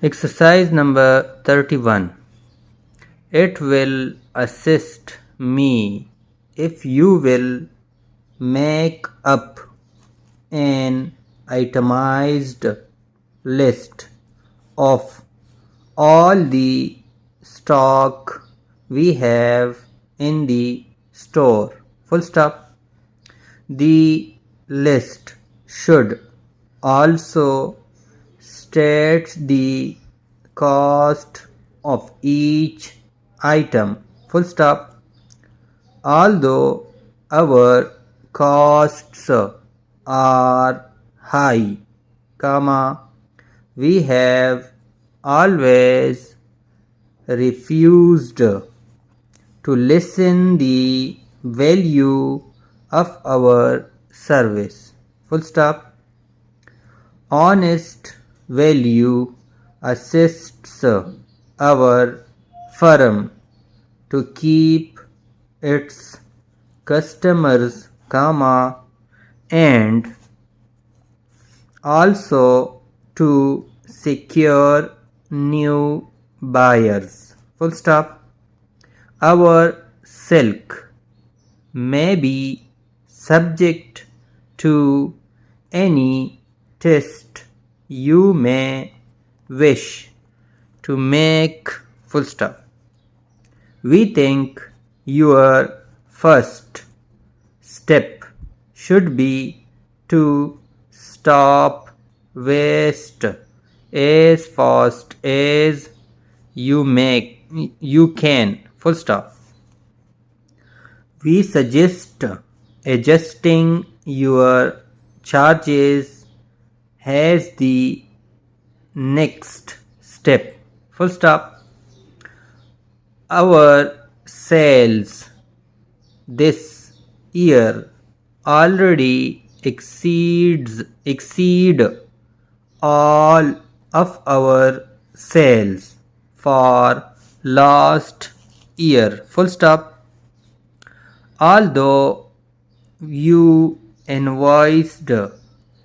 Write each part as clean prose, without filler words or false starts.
Exercise number 31. It will assist me if you will make up an itemized list of all the stock we have in the store. Full stop. The list should also state the cost of each item. Full stop. Although our costs are high, comma, we have always refused to lessen the value of our service. Full stop. Honest value assists our firm to keep its customers, comma, and also to secure new buyers. Full stop. Our silk may be subject to any test you may wish to make. Full stop. We think your first step should be to stop waste as fast as you can. Full stop. We suggest adjusting your charges as the next step. Full stop. Our sales this year already exceed all of our sales for last year. Full stop. Although you invoiced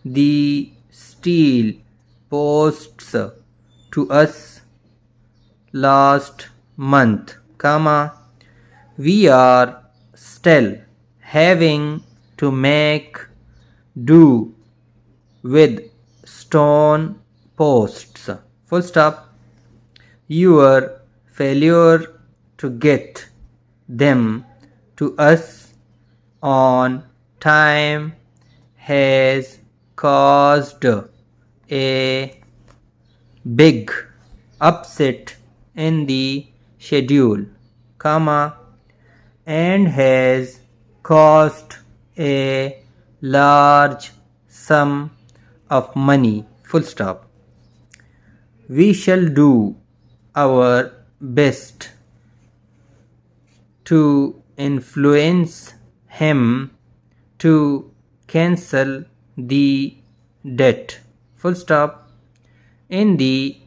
the steel posts to us last month, comma, we are still having to make do with stone posts. Full stop. Your failure to get them to us on time has caused a big upset in the schedule, comma, and has cost a large sum of money. Full stop. We shall do our best to influence him to cancel the debt. Full stop. In the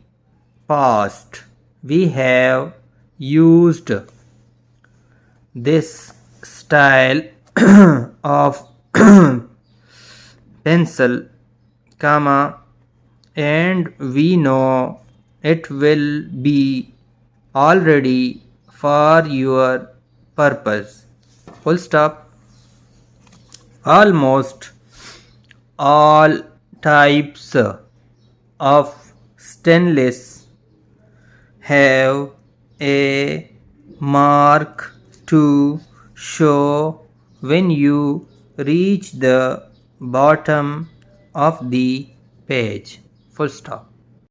past, we have used this style of pencil, comma, and we know it will be already for your purpose. Full stop. Almost all types of stainless have a mark to show when you reach the bottom of the page. Full stop.